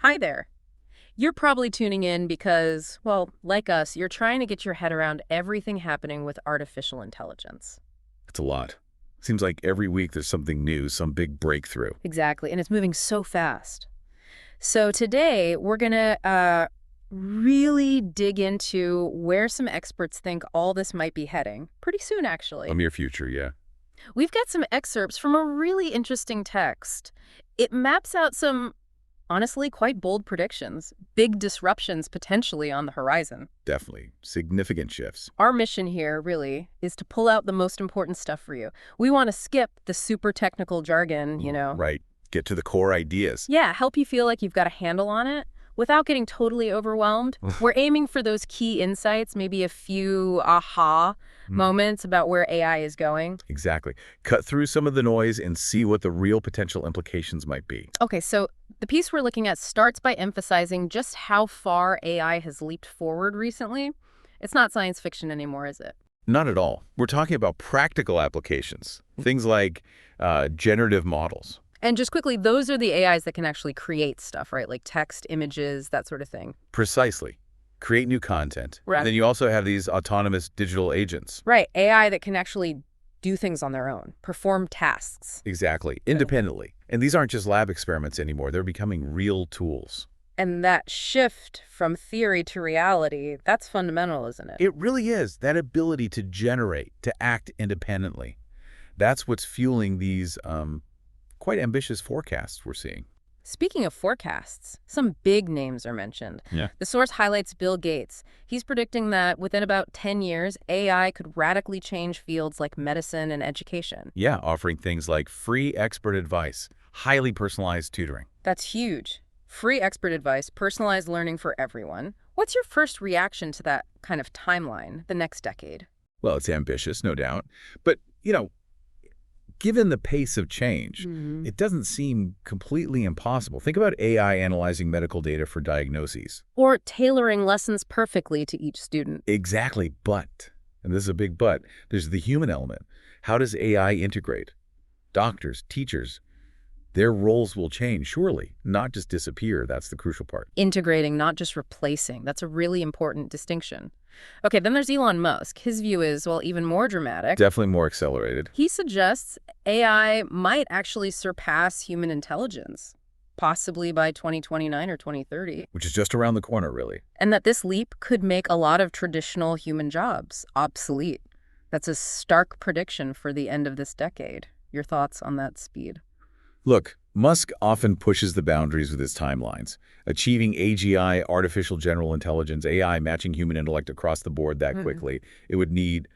Hi there. You're probably tuning in because, well, like us, you're trying to get your head around everything happening with artificial intelligence. It's a lot. Seems like every week there's something new, some big breakthrough. Exactly, and it's moving so fast. So today, we're going to really dig into where some experts think all this might be heading. Pretty soon, A actually. near future, yeah. We've got some excerpts from a really interesting text. It maps out some, honestly, quite bold predictions, big disruptions potentially on the horizon. Definitely. Significant shifts. Our mission here, really, is to pull out the most important stuff for you. We want to skip the super technical jargon. Right. Get to the core ideas. Yeah, help you feel like you've got a handle on it without getting totally overwhelmed. We're aiming for those key insights, maybe a few aha Mm, moments about where AI is going. exactly. Cut through some of the noise and see what the real potential implications might be. Okay, so the piece we're looking at starts by emphasizing just how far AI has leaped forward recently. It's not science fiction anymore, is it? Not at all. We're talking about practical applications. Things like generative models. And just quickly, those are the AIs that can actually create stuff, right? Like text, images, that sort of thing. Precisely. Create new content. Right. And then you also have these autonomous digital agents. Right, AI that can actually do things on their own, perform tasks. Exactly. Independently. And these aren't just lab experiments anymore. They're becoming real tools. And that shift from theory to reality, that's fundamental, isn't it? It really is. That ability to generate, to act independently. That's what's fueling these quite ambitious forecasts we're seeing. Speaking of forecasts, some big names are mentioned. Yeah. The source highlights Bill Gates. He's predicting that within about 10 years, AI could radically change fields like medicine and education. Yeah, offering things like free expert advice, highly personalized tutoring. That's huge. Free expert advice, personalized learning for everyone. What's your first reaction to that kind of timeline, the next decade? Well, it's ambitious, no doubt. But, given the pace of change, it doesn't seem completely impossible. Think about AI analyzing medical data for diagnoses. Or tailoring lessons perfectly to each student. Exactly, but, and this is a big but, there's the human element. How does AI integrate? Doctors, teachers, their roles will change, surely, not just disappear. That's the crucial part. Integrating, not just replacing. That's a really important distinction. Okay, then there's Elon Musk. His view is, well, even more dramatic. Definitely more accelerated. He suggests AI might actually surpass human intelligence, possibly by 2029 or 2030, Which is just around the corner, really. and that this leap could make a lot of traditional human jobs obsolete. That's a stark prediction for the end of this decade. Your thoughts on that speed? Look, Musk often pushes the boundaries with his timelines. Achieving AGI, artificial general intelligence, AI matching human intellect across the board that quickly, it would need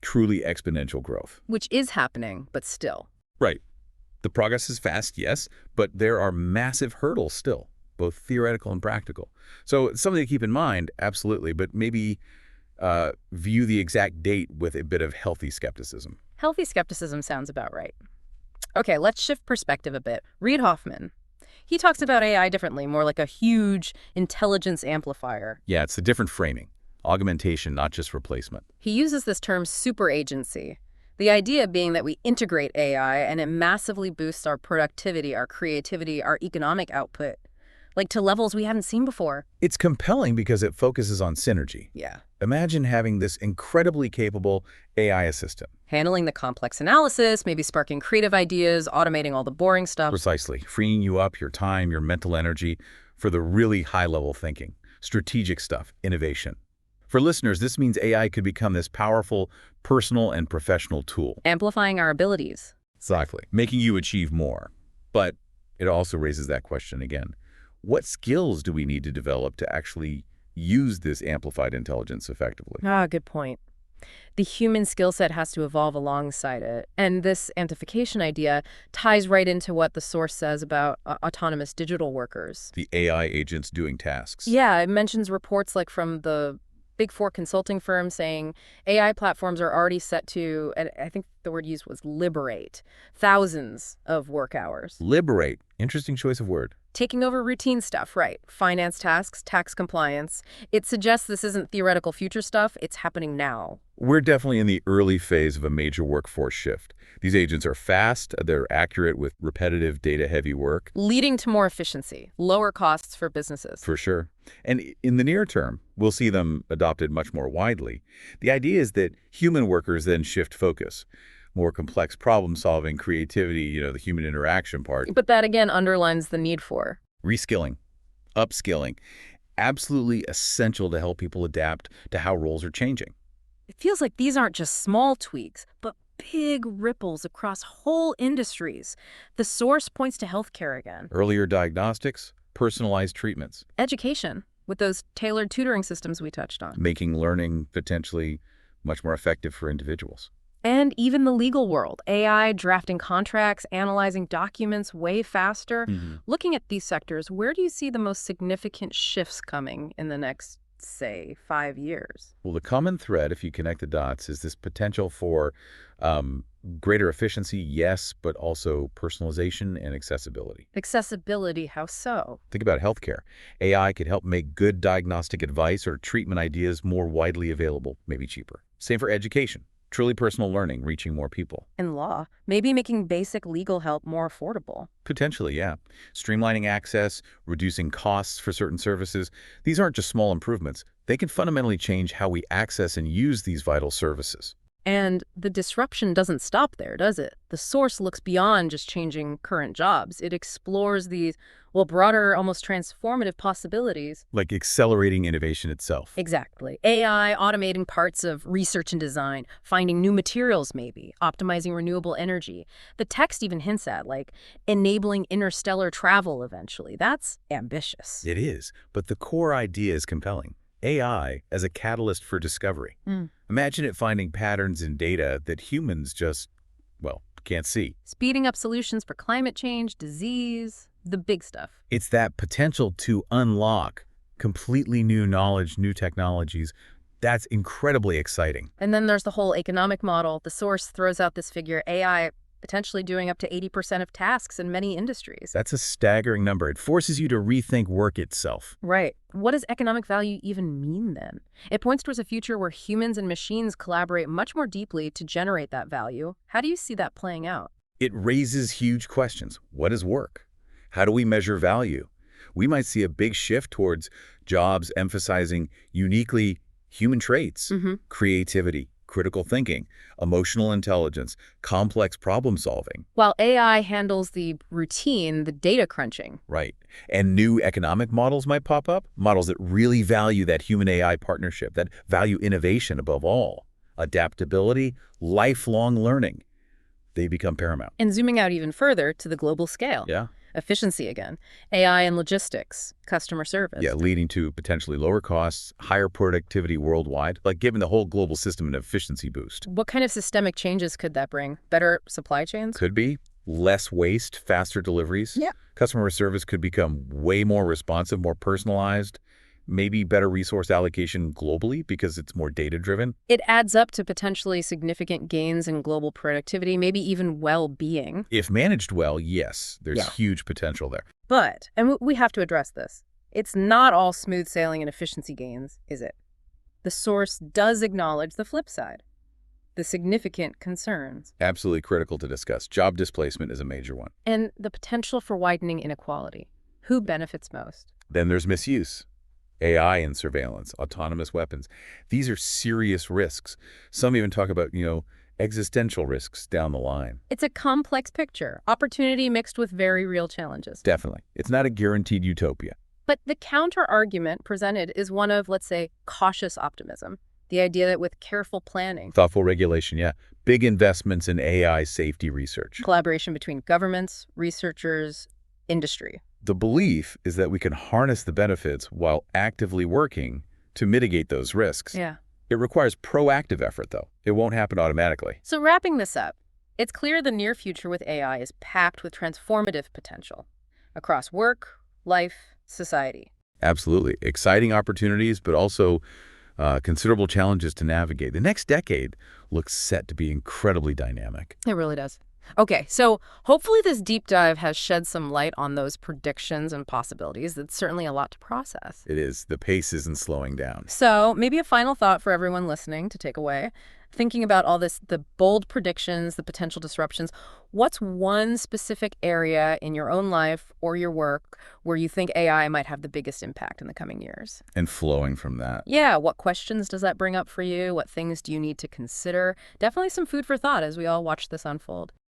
truly exponential growth. Which is happening, but still. Right. The progress is fast, yes, but there are massive hurdles still, both theoretical and practical. So it's something to keep in mind, absolutely, but maybe view the exact date with a bit of healthy skepticism. Healthy skepticism sounds about right. Okay, let's shift perspective a bit. Reid Hoffman. He talks about AI differently, more like a huge intelligence amplifier. Yeah, it's a different framing. Augmentation, not just replacement. He uses this term super agency. The idea being that we integrate AI and it massively boosts our productivity, our creativity, our economic output, like to levels we haven't seen before. It's compelling because it focuses on synergy. Yeah. Imagine having this incredibly capable AI assistant. Handling the complex analysis, maybe sparking creative ideas, automating all the boring stuff. Precisely. Freeing you up, your time, your mental energy for the really high-level thinking, strategic stuff, innovation. For listeners, this means AI could become this powerful personal and professional tool. Amplifying our abilities. Exactly. Making you achieve more. But it also raises that question again. What skills do we need to develop to actually use this amplified intelligence effectively? Ah, good point. The human skill set has to evolve alongside it. And this amplification idea ties right into what the source says about autonomous digital workers. The AI agents doing tasks. Yeah, it mentions reports like from the Big Four consulting firm saying AI platforms are already set to, and I think the word used was liberate, thousands of work hours. Liberate. Interesting choice of word. Taking over routine stuff, right? Finance tasks, tax compliance. It suggests this isn't theoretical future stuff, it's happening now. We're definitely in the early phase of a major workforce shift. These agents are fast, they're accurate with repetitive, data-heavy work. Leading to more efficiency, lower costs for businesses. For sure. And in the near term, we'll see them adopted much more widely. The idea is that human workers then shift focus. More complex problem-solving, creativity, the human interaction part. But that again underlines the need for Reskilling, upskilling, absolutely essential to help people adapt to how roles are changing. It feels like these aren't just small tweaks, but big ripples across whole industries. The source points to healthcare again. Earlier diagnostics, personalized treatments. Education, with those tailored tutoring systems we touched on. Making learning potentially much more effective for individuals. And even the legal world. AI drafting contracts, analyzing documents way faster. Looking at these sectors, where do you see the most significant shifts coming in the next, say, 5 years? Well, the common thread, if you connect the dots, is this potential for greater efficiency, yes, but also personalization and accessibility. Accessibility, how so? Think about healthcare. AI could help make good diagnostic advice or treatment ideas more widely available, maybe cheaper. Same for education. Truly personal learning, reaching more people. And law, maybe making basic legal help more affordable. Potentially, yeah. Streamlining access, reducing costs for certain services. These aren't just small improvements. They can fundamentally change how we access and use these vital services. And the disruption doesn't stop there, does it? The source looks beyond just changing current jobs. It explores these, broader, almost transformative possibilities. Like accelerating innovation itself. Exactly. AI automating parts of research and design, finding new materials maybe, optimizing renewable energy. The text even hints at, enabling interstellar travel eventually. That's ambitious. It is, but the core idea is compelling. AI as a catalyst for discovery. Imagine it finding patterns in data that humans just, can't see. Speeding up solutions for climate change, disease, the big stuff. It's that potential to unlock completely new knowledge, new technologies. That's incredibly exciting. And then there's the whole economic model. The source throws out this figure, AI potentially doing up to 80% of tasks in many industries. That's a staggering number. It forces you to rethink work itself. Right. What does economic value even mean then? It points towards a future where humans and machines collaborate much more deeply to generate that value. How do you see that playing out? It raises huge questions. What is work? How do we measure value? We might see a big shift towards jobs emphasizing uniquely human traits, creativity, critical thinking, emotional intelligence, complex problem solving. While AI handles the routine, the data crunching. Right. And new economic models might pop up, models that really value that human-AI partnership, that value innovation above all, adaptability, lifelong learning. They become paramount. And zooming out even further to the global scale. Yeah. Efficiency again. AI and logistics, customer service. Yeah, leading to potentially lower costs, higher productivity worldwide, giving the whole global system an efficiency boost. What kind of systemic changes could that bring? Better supply chains? Could be. Less waste, faster deliveries. Yeah. Customer service could become way more responsive, more personalized. Maybe better resource allocation globally because it's more data-driven. It adds up to potentially significant gains in global productivity, maybe even well-being. If managed well, yes, there's huge potential there. But, and we have to address this, it's not all smooth sailing and efficiency gains, is it? The source does acknowledge the flip side, the significant concerns. Absolutely critical to discuss. Job displacement is a major one. And the potential for widening inequality. Who benefits most? Then there's misuse. AI and surveillance, autonomous weapons. These are serious risks. Some even talk about, existential risks down the line. It's a complex picture, opportunity mixed with very real challenges. Definitely. It's not a guaranteed utopia. But the counter-argument presented is one of, let's say, cautious optimism. The idea that with careful planning, thoughtful regulation, yeah. Big investments in AI safety research. Collaboration between governments, researchers, industry. The belief is that we can harness the benefits while actively working to mitigate those risks. Yeah. It requires proactive effort, though. It won't happen automatically. So wrapping this up, it's clear the near future with AI is packed with transformative potential across work, life, society. Absolutely. Exciting opportunities, but also considerable challenges to navigate. The next decade looks set to be incredibly dynamic. It really does. Okay, so hopefully this deep dive has shed some light on those predictions and possibilities. It's certainly a lot to process. It is. The pace isn't slowing down. So maybe a final thought for everyone listening to take away. Thinking about all this, the bold predictions, the potential disruptions, what's one specific area in your own life or your work where you think AI might have the biggest impact in the coming years? And flowing from that. Yeah, what questions does that bring up for you? What things do you need to consider? Definitely some food for thought as we all watch this unfold.